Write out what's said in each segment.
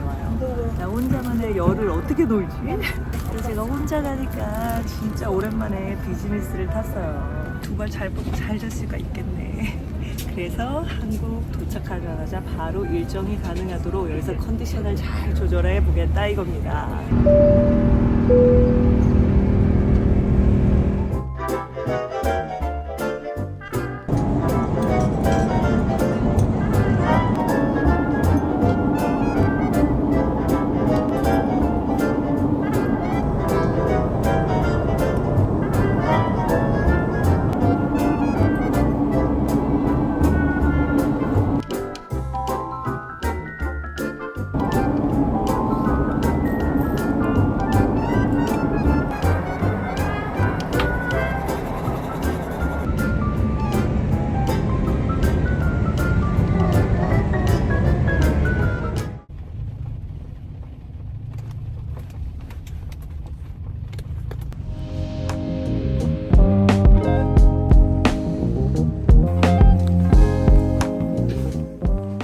와요. 나 혼자만의 열을 어떻게 놀지? 그래서 제가 혼자 가니까 진짜 오랜만에 비즈니스를 탔어요. 두 발 잘 뻗고 잘 잘 수가 있겠네. 그래서 한국 도착하자마자 바로 일정이 가능하도록 여기서 컨디션을 잘 조절해 보겠다 이겁니다.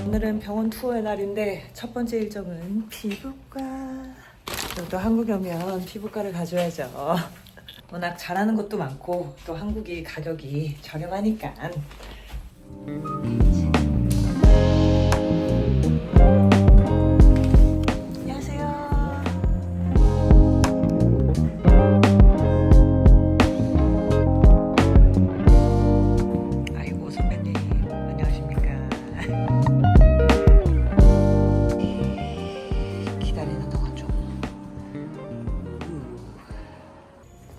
오늘은 병원 투어의 날인데 첫 번째 일정은 피부과. 또 한국에 오면 피부과를 가줘야죠. 워낙 잘하는 것도 많고 또 한국이 가격이 저렴하니까. 안녕하세요. 아이고 선배님 안녕하십니까. 기다리는 동안 좀.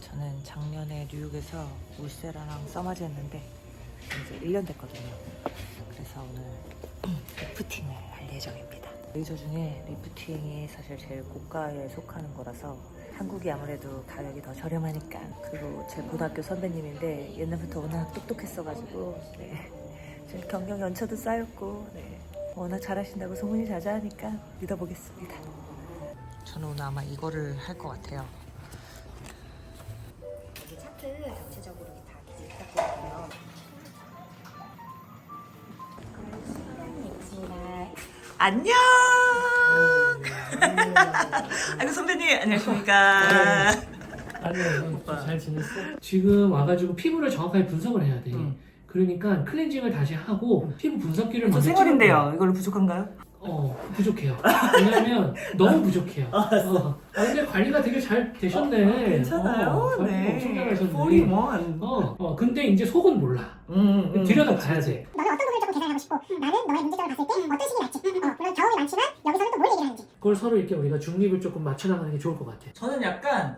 저는 작년에 뉴욕에서 울세라랑 써마지 했는데 이제 1년 됐거든요. 그래서 오늘 리프팅을 할 예정입니다. 레이저 중에 리프팅이 사실 제일 고가에 속하는 거라서 한국이 아무래도 가격이 더 저렴하니까. 그리고 제 고등학교 선배님인데 옛날부터 워낙 똑똑했어가지고 지금 경력 연차도 쌓였고 워낙 잘하신다고 소문이 자자하니까 믿어보겠습니다. 저는 오늘 아마 이거를 할 것 같아요. 여기 차트 전체적으로 다 기재했고요. 안녕. 아이고 선배님 안녕하십니까. 아니요, 잘 지냈어? 지금 와가지고 피부를 정확하게 분석을 해야 돼. 그러니까 클렌징을 다시 하고 피부 분석기를 저 먼저 생얼인데요. 찍어봐요. 이걸로 부족한가요? 부족해요. 왜냐면 너무 부족해요. 근데 관리가 되게 잘 되셨네. 괜찮아요. 관리 엄청 잘하셨네. 41. 근데 이제 속은 몰라. 들여다봐야 돼. 너는 어떤 부분을 조금 개선하고 싶고 나는 너의 문제점을 봤을 때 어떤 식이 낫지? 물론 경험이 많지만 여기서는 또 뭘 얘기를 하는지. 그걸 서로 이렇게 우리가 중립을 조금 맞춰나가는 게 좋을 것 같아. 저는 약간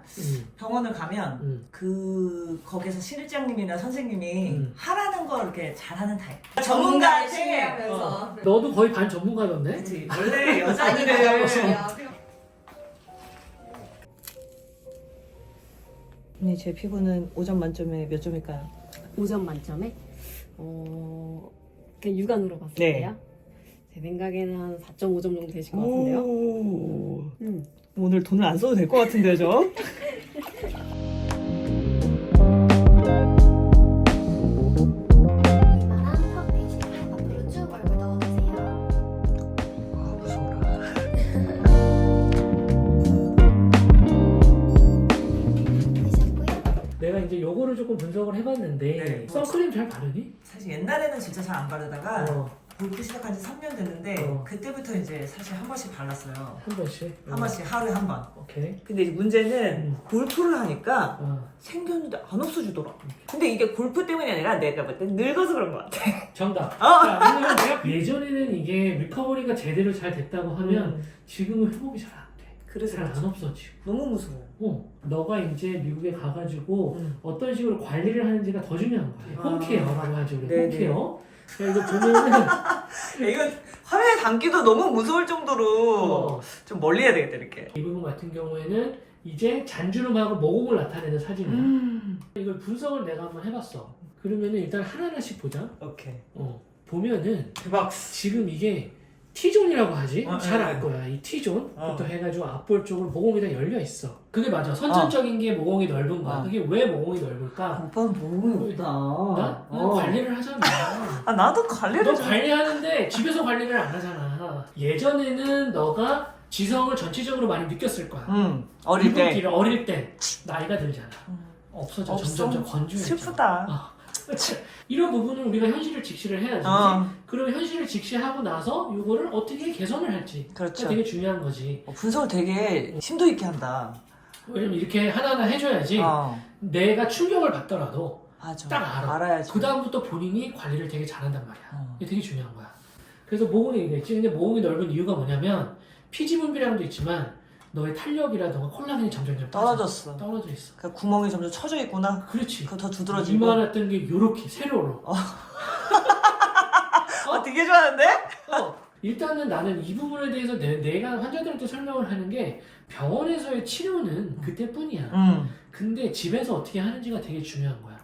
병원을 가면 음. 거기서 실장님이나 선생님이 하라는 걸 이렇게 잘하는 타입. 전문가 열심히 하면서. 너도 거의 반 전문가던데? 그치. 원래 아니, 여자들은 언니 제 피부는 5점 만점에 몇 점일까요? 5점 만점에 그냥 육안으로 봤을 때요? 제 생각에는 한 4.5점 정도 되실 것 같은데요? 오. 오늘 돈을 안 써도 될 것 같은데요, 저? 이만한 파운데이션 앞으로 쭉 얼굴 넣어주세요. 아, 무서워라. 되셨고요. 내가 이제 요거를 조금 분석을 해봤는데 네. 선크림 잘 바르니? 사실 옛날에는 진짜 잘 안 바르다가 어. 골프 시작한 지 3년 됐는데 그때부터 이제 사실 한 번씩 발랐어요. 한 번씩? 한 번씩 하루에 한 번. 오케이. 근데 이제 문제는 골프를 하니까 어. 생겼는데 안 없어지더라. 근데 이게 골프 때문이 아니라 내가 볼 때 늙어서 그런 것 같아. 정답. 자, 왜냐면 내가 예전에는 이게 리커버리가 제대로 잘 됐다고 하면 지금은 회복이 잘 안 돼. 그래서 잘 안 그렇지. 없어지고. 너무 무서워. 너가 이제 미국에 가가지고 어떤 식으로 관리를 하는지가 더 중요한 거야. 홈케어라고 하죠. 우리 네네. 홈케어. 이거 보면은 이건 화면에 담기도 너무 무서울 정도로 어. 좀 멀리 해야 되겠다 이렇게. 이 부분 같은 경우에는 이제 잔주름하고 모공을 나타내는 사진이야. 이걸 분석을 내가 한번 해봤어. 그러면은 일단 하나하나씩 보자. 오케이. 보면은 대박. 지금 이게 T존이라고 하지? 잘 네. 알 거야. 이 T존부터 해가지고 앞볼 쪽으로 모공이 다 열려 있어. 그게 맞아. 선천적인 게 모공이 넓은 거야. 그게 왜 모공이 넓을까? 오빠는 모공이 없다. 난 관리를 하잖아. 나도 관리를 너 좀. 관리하는데 집에서 관리를 안 하잖아. 예전에는 너가 지성을 전체적으로 많이 느꼈을 거야. 어릴 때. 이분끼리 어릴 때 나이가 들잖아. 없어져. 없어. 점점 건조해져. 슬프다. 이런 부분은 우리가 현실을 직시를 해야지. 어. 그럼 현실을 직시하고 나서 이거를 어떻게 개선을 할지. 그렇죠. 되게 중요한 거지. 분석을 되게 심도 있게 한다. 왜냐면 이렇게 하나하나 해줘야지 내가 충격을 받더라도 맞아. 딱 알아. 알아야지. 그 다음부터 본인이 관리를 되게 잘한단 말이야. 어. 이게 되게 중요한 거야. 그래서 모공이 있지. 근데 모공이 넓은 이유가 뭐냐면 피지 분비량도 있지만 너의 탄력이라던가 콜라겐이 점점 떨어졌어. 떨어져 있어. 그 구멍이 점점 쳐져 있구나. 그렇지. 그거 더 두드러지고. 이만했던 게 요렇게 세로로. 되게 좋아하는데? 일단은 나는 이 부분에 대해서 내가 환자들한테 설명을 하는 게 병원에서의 치료는 그때뿐이야. 근데 집에서 어떻게 하는지가 되게 중요한 거야.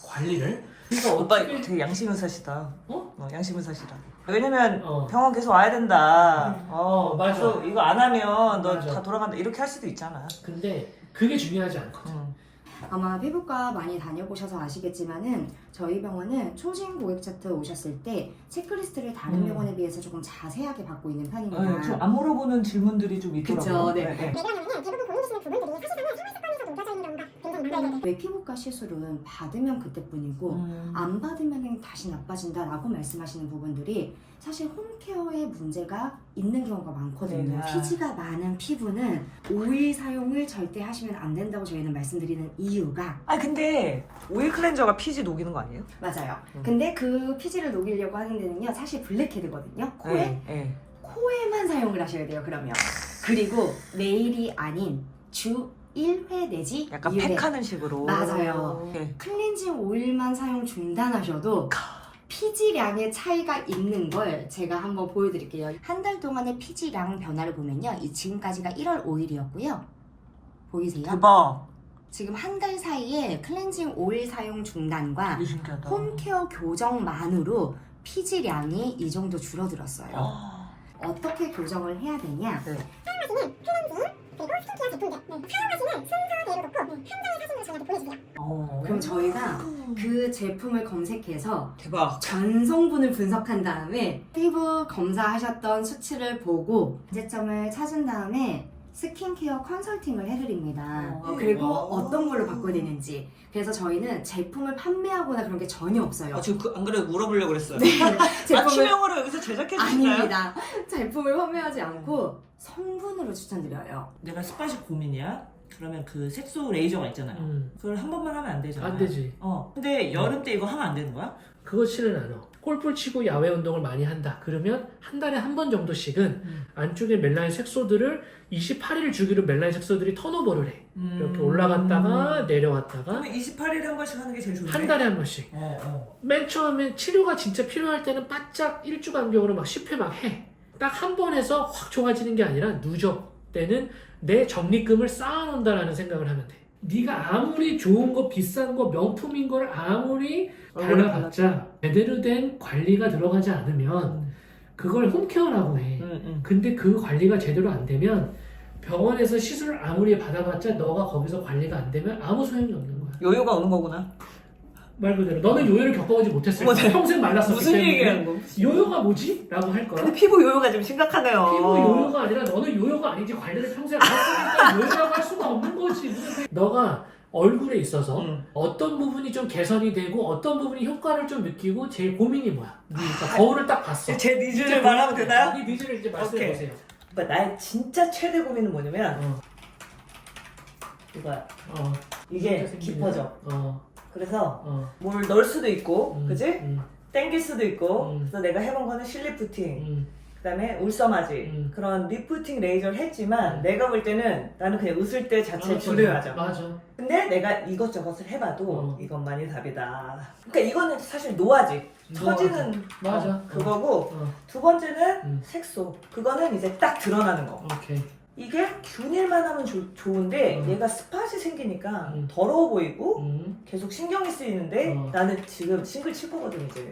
관리를. 그러니까 오빠 어떻게 되게 양심의사시다. 어? 양심의사시다. 왜냐면 어. 병원 계속 와야 된다. 맞아. 계속 이거 안 하면 너 맞아. 다 돌아간다. 이렇게 할 수도 있잖아. 근데 그게 중요하지 않거든. 아마 피부과 많이 다녀보셔서 아시겠지만은 저희 병원은 초진 고객 차트 오셨을 때 체크리스트를 다른 병원에 비해서 조금 자세하게 받고 있는 편입니다. 좀안 물어보는 질문들이 좀 있더라고요. 그쵸, 네. 왜 그러냐면 대부분 고민되시는 부분들이 사실은 생활 습관에서 녹아져 있는 경우가 굉장히 많아요. 왜 피부과 시술은 받으면 그때뿐이고 안 받으면 다시 나빠진다라고 말씀하시는 부분들이 사실 홈케어에 문제가 있는 경우가 많거든요. 네. 피지가 많은 피부는 오일 사용을 절대 하시면 안 된다고 저희는 말씀드리는 이유가 근데 오일 클렌저가 피지 녹이는 거 아니에요? 맞아요. 근데 그 피지를 녹이려고 하는 데는요 사실 블랙헤드거든요. 코에 네. 코에만 사용을 하셔야 돼요. 그러면 그리고 매일이 아닌 주 1회 내지 약간 2회 팩하는 식으로. 맞아요. 네. 클렌징 오일만 사용 중단하셔도 피지량의 차이가 있는 걸 제가 한번 보여드릴게요. 한 달 동안의 피지량 변화를 보면요. 이 지금까지가 1월 5일이었고요. 보이세요? 대박. 지금 한 달 사이에 클렌징 오일 사용 중단과 되게 신기하다. 홈케어 교정만으로 피지량이 이 정도 줄어들었어요. 어떻게 교정을 해야 되냐? 네. 사용하시는 클렌징 그리고 스킨케어 제품들 사용하시는 순서대로 놓고 한 장의 사진으로 저희한테 보내주세요. 그럼 저희가 그 제품을 검색해서 대박. 전 성분을 분석한 다음에 피부 검사하셨던 수치를 보고 문제점을 찾은 다음에 스킨케어 컨설팅을 해드립니다. 그리고 어떤 걸로 바꿔야 되는지. 그래서 저희는 제품을 판매하거나 그런 게 전혀 없어요. 지금 안 그래도 물어보려고 그랬어요. 제품을 맞춤형으로 여기서 제작해 주시나요? 아닙니다. 제품을 판매하지 않고 성분으로 추천드려요. 내가 스팟이 고민이야. 그러면 그 색소 레이저가 있잖아요. 그걸 한 번만 하면 안 되잖아. 안 되지. 근데 여름 때 이거 하면 안 되는 거야? 그것이는 않아. 골프를 치고 야외 운동을 많이 한다. 그러면 한 달에 한 번 정도씩은 안쪽에 멜라닌 색소들을 28일 주기로 멜라닌 색소들이 턴오버를 해. 이렇게 올라갔다가 내려왔다가 그러면 28일에 한 번씩 하는 게 제일 좋은데? 한 달에 한 번씩. 맨 처음에 치료가 진짜 필요할 때는 바짝 1주 간격으로 막 10회 막 해. 딱 한 번 해서 확 좋아지는 게 아니라 누적 때는 내 적립금을 쌓아놓는다라는 생각을 하면 돼. 네가 아무리 좋은 거 비싼 거 명품인 걸 아무리 발라봤자 제대로 된 관리가 들어가지 않으면 그걸 홈케어라고 해. 근데 그 관리가 제대로 안 되면 병원에서 시술을 아무리 받아봤자 너가 거기서 관리가 안 되면 아무 소용이 없는 거야. 요요가 오는 거구나. 말 그대로 너는 요요를 겪어보지 못했을 거야. 평생 말랐었기 무슨 때문에 얘기하는 거? 요요가 뭐지? 라고 할 거야. 근데 피부 요요가 좀 심각하네요. 피부 요요가 아니라 너는 요요가 아니지. 관리를 평생 안 했으니까 요요라고 할 수가 없는 거지. 너가 얼굴에 있어서 어떤 부분이 좀 개선이 되고 어떤 부분이 효과를 좀 느끼고 제일 고민이 뭐야? 그러니까 거울을 딱 봤어. 제 니즈를 말하면 되나요? 네 니즈를 이제 말씀해 보세요. 오빠, 나의 진짜 최대 고민은 뭐냐면 이거야. 이게 진짜 깊어져. 어. 그래서 어. 뭘 넣을 수도 있고, 그지? 음. 땡길 수도 있고. 그래서 내가 해본 거는 실리프팅, 그다음에 울서마지 그런 리프팅 레이저를 했지만 내가 볼 때는 나는 그냥 웃을 때 자체 불효하죠. 맞아. 근데 내가 이것저것을 해봐도 이것만이 답이다. 그러니까 이거는 사실 노화지. 처지는 맞아. 그거고 두 번째는 색소. 그거는 이제 딱 드러나는 거. 오케이. 이게 균일만 하면 좋은데 얘가 스팟이 생기니까 더러워 보이고 계속 신경이 쓰이는데 나는 지금 싱글 칠 거거든 이제.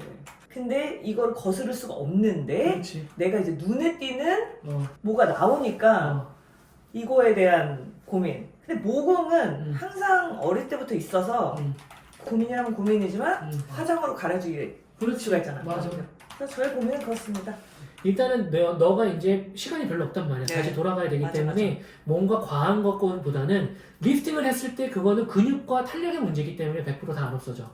근데 이걸 거스를 수가 없는데 그렇지. 내가 이제 눈에 띄는 뭐가 나오니까 이거에 대한 고민. 근데 모공은 항상 어릴 때부터 있어서 고민이라면 고민이지만 화장으로 가려질 수가 있잖아. 맞아. 그래서 저의 고민은 그렇습니다. 일단은 너가 이제 시간이 별로 없단 말이야. 네. 다시 돌아가야 되기 맞아, 때문에 뭔가 과한 것보다는 리프팅을 했을 때 그거는 근육과 탄력의 문제이기 때문에 100% 다 안 없어져.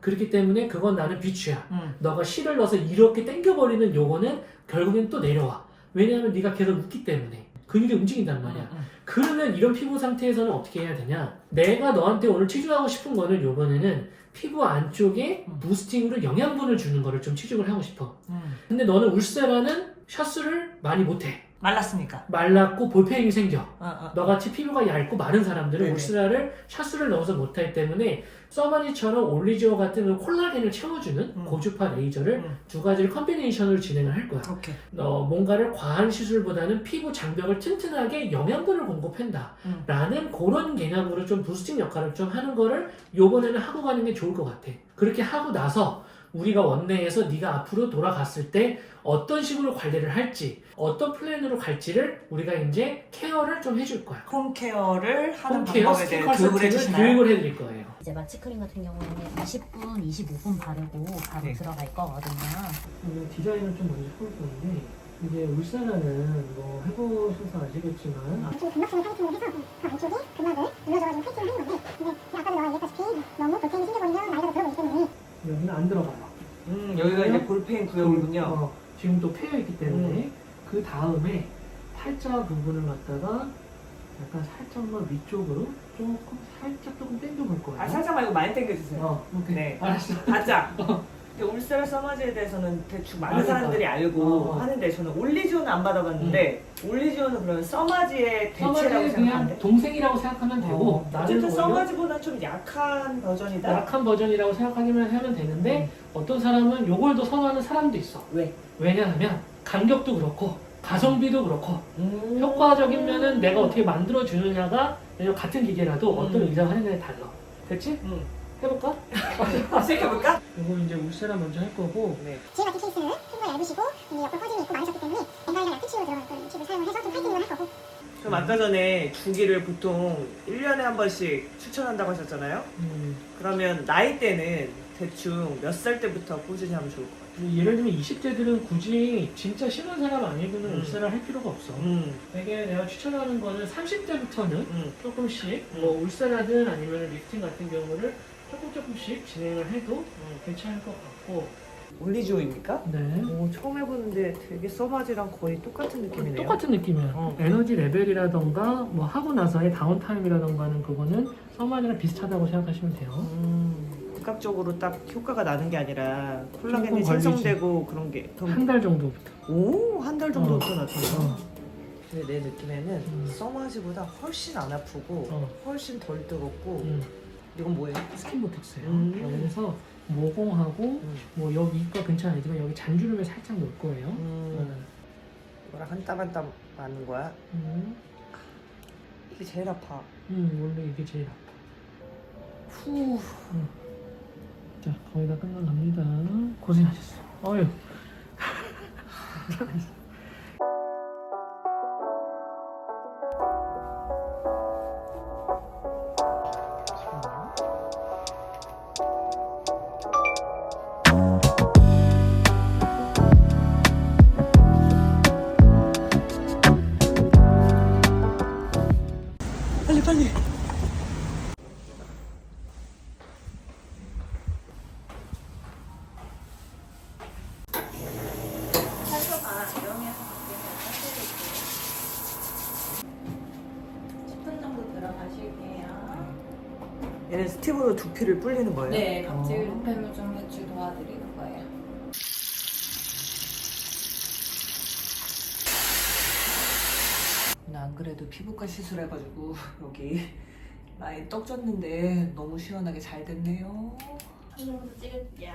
그렇기 때문에 그건 나는 비추야. 너가 실을 넣어서 이렇게 당겨버리는 요거는 결국엔 또 내려와. 왜냐하면 네가 계속 웃기 때문에 근육이 움직인단 말이야. 그러면 이런 피부 상태에서는 어떻게 해야 되냐? 내가 너한테 오늘 치주하고 싶은 거는 요번에는 피부 안쪽에 부스팅으로 영양분을 주는 거를 좀 치중을 하고 싶어. 근데 너는 울세라는 샷수를 많이 못해. 말랐으니까. 말랐고 볼페인이 생겨. 어. 너같이 피부가 얇고 마른 사람들은 네네. 울스라를 샷수를 넣어서 못하기 때문에 써마니처럼 올리지오 같은 콜라겐을 채워주는 고주파 레이저를 두 가지를 컨비네이션으로 진행을 할 거야. 오케이. 뭔가를 과한 시술보다는 피부 장벽을 튼튼하게 영양분을 공급한다 라는 그런 개념으로 좀 부스팅 역할을 좀 하는 거를 요번에는 하고 가는 게 좋을 것 같아. 그렇게 하고 나서 우리가 원내에서 네가 앞으로 돌아갔을 때 어떤 식으로 관리를 할지 어떤 플랜으로 갈지를 우리가 이제 케어를 좀 해줄 거야. 홈케어를 하는 홈케어 방법에 대해 스킨 교육을 컨설팅을 해주시나요? 교육을 해드릴 거예요. 이제 마취크림 같은 경우에는 20분, 25분 바르고 바로 네. 들어갈 거거든요. 디자인을 좀 먼저 볼 건데 이제 울사라는 뭐 해보셔서 아시겠지만 이렇게 근막층을 타이팅을 해서 그 안쪽에 근막을 눌러줘가지고 타이팅을 하는 건데 근데 아까도 너가 얘기했다시피 너무 볼펜이 생겨버리면 나이가 들어가기 때문에 여기는 안 들어가요. 여기가 이제 볼페인 구역이군요. 지금 또 패여 있기 때문에 그 다음에 팔자 부분을 갖다가 약간 살짝만 위쪽으로 조금 당겨볼 거예요. 아, 살짝 말고 많이 당겨주세요. 오케이. 네. 알았어. 바짝. 근데 울세라 써마지에 대해서는 대충 많은 알겠다. 사람들이 알고 하는데 저는 올리지오는 안 받아봤는데 올리지오는 그러면 써마지의 대체라고 써마지는 생각하는데 그냥 동생이라고 생각하면 되고 나는 어쨌든 오히려 써마지보다 좀 약한 버전이다. 약한 버전이라고 생각하면 되는데 어떤 사람은 요걸 더 선호하는 사람도 있어. 왜? 왜냐하면 간격도 그렇고 가성비도 그렇고 효과적인 면은 내가 어떻게 만들어 주느냐가 왜냐면 같은 기계라도 어떤 의사가 하는 게 달라. 됐지? 해볼까? 시작해볼까? 이거 이제 울세라 먼저 할 거고 네. 지금 같은 케이스는 피부가 얇으시고 이제 옆으로 퍼짐이 있고 많으셨기 때문에 앵갈이랑 약티치로 들어갈 거예요. 팁을 사용을 해서 좀 타이팅을 할 거고 그럼 아까 전에 주기를 보통 1년에 한 번씩 추천한다고 하셨잖아요. 그러면 나이대는 대충 몇 살 때부터 꾸준히 하면 좋을 것 같아요? 예를 들면 20대들은 굳이 진짜 심한 사람 아니고는 울세라 할 필요가 없어. 되게 내가 추천하는 거는 30대부터는 조금씩 뭐 울세라든 아니면 리프팅 같은 경우를 조금씩 진행을 해도 괜찮을 것 같고. 올리지오입니까? 네. 오, 처음 해보는데 되게 써마지랑 거의 똑같은 느낌이네요. 똑같은 느낌이야. 에너지 레벨이라던가 뭐 하고 나서의 다운타임이라던가는 그거는 써마지랑 비슷하다고 생각하시면 돼요. 즉각적으로 딱 효과가 나는 게 아니라 콜라겐이 조금 걸리지. 생성되고 그런 게 한 달 정도부터. 오, 한 달 정도부터 어. 나타나. 근데 내 느낌에는 써마지보다 훨씬 안 아프고 훨씬 덜 뜨겁고 이건 뭐예요? 스킨 보톡스예요. 음. 그래서 모공하고 뭐 여기 이과 근처는 아니지만 여기 잔주름에 살짝 놓을 거예요. 이거랑 한 땀 한 땀 맞는 거야? 이게 제일 아파. 원래 이게 제일 아파. 후. 자, 거의 다 끝나갑니다. 고생하셨어. 어휴. 빨리. 얘는 스틱으로 두피를 불리는 거예요? 네, 각질 노폐물 좀 배출 도와드리는 거예요. 나 안 그래도 피부과 시술해가지고 여기 라인 떡 졌는데 너무 시원하게 잘 됐네요. 한 번 더 찍을게요.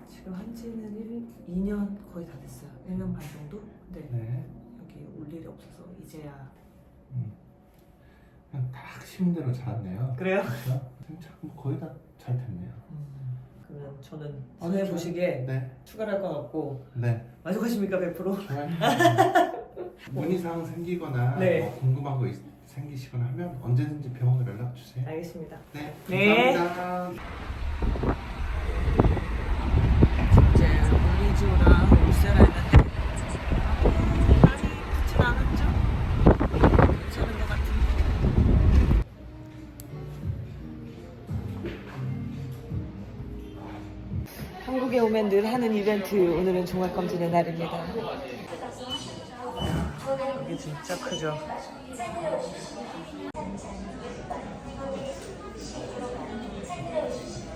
지금 한지는 2년 거의 다 됐어요. 1년 반 정도? 네. 여기 올 일이 없어서 이제야. 그냥 딱 쉬운 대로 잘았네요. 그래요? 그렇죠? 뭐 거의 다 잘 됐네요. 그러면 저는 전에 보시기에 네. 추가할 것 같고 네. 만족하십니까 100%? 좋아요. 문의사항 생기거나 네. 뭐 궁금한 거 생기시거나 하면 언제든지 병원으로 연락 주세요. 알겠습니다. 네. 네. 감사합니다. 이제 올리지오랑 울세라 했는데 많이 붙진 않았죠? 괜찮은 것 같은데. 한국에 오면 늘 하는 이벤트, 오늘은 종합검진의 날입니다. 이게 진짜 크죠?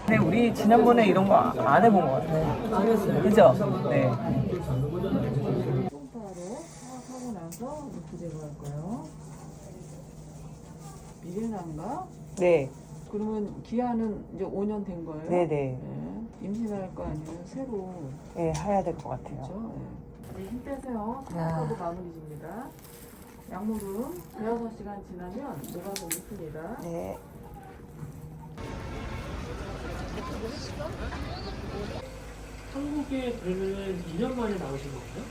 근데 우리 지난번에 이런 거 안 해본 것 같아요. 안 했어요. 그죠? 네. 손바로 하고 나서 이렇게 제거할까요? 미래난가? 네. 그러면 기한은 이제 5년 된 거예요? 네네. 네. 임신할 거 아니면 새로 네, 해야 될 것 같아요. 그렇죠? 네. 힘 빼세요. 야. 하고 마무리 집니다. 약물은 6시간 지나면 녹아서 있습니다. 네. 한국에 그러면은 2년 만에 나오신 건가요?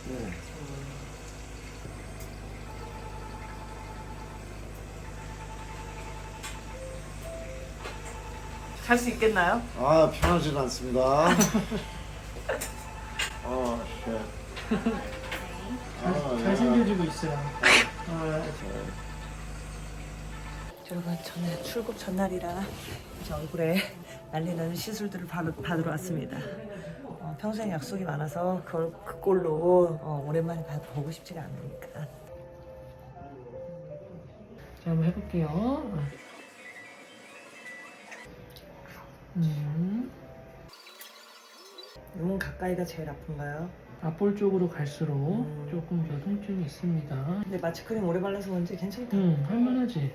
네. 갈 수 있겠나요? 아 편하진 않습니다. 잘 챙겨주고 있어요. 여러분, 저는 출국 전날이라 이제 얼굴에 난리나는 시술들을 받으러 왔습니다. 평소에 약속이 많아서 그 꼴로 오랜만에 보고 싶지가 않으니까. 자, 한번 해볼게요. 눈 가까이가 제일 아픈가요? 앞볼 쪽으로 갈수록 조금 더 통증이 있습니다. 근데 마취크림 오래 발라서 그런지 괜찮다. 할만하지.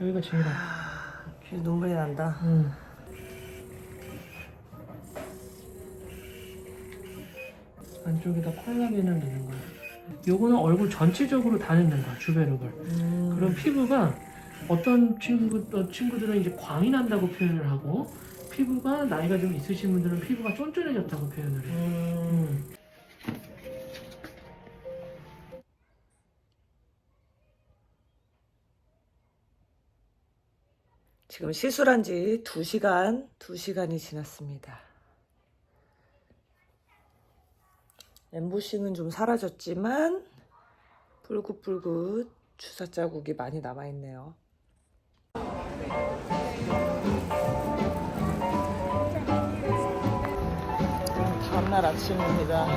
여기가 제일 아파. 귀에 눈물이 난다. 안쪽에다 콜라겐을 넣는 거야. 요거는 얼굴 전체적으로 다 넣는 거야, 주베룩을. 그럼 피부가 어떤 친구들은 이제 광이 난다고 표현을 하고, 피부가 나이가 좀 있으신 분들은 피부가 쫀쫀해졌다고 표현을 해. 지금 시술한 지 2시간이 지났습니다. 엠보싱은 좀 사라졌지만 뿔긋뿔긋 주사 자국이 많이 남아있네요. 다음날 아침입니다.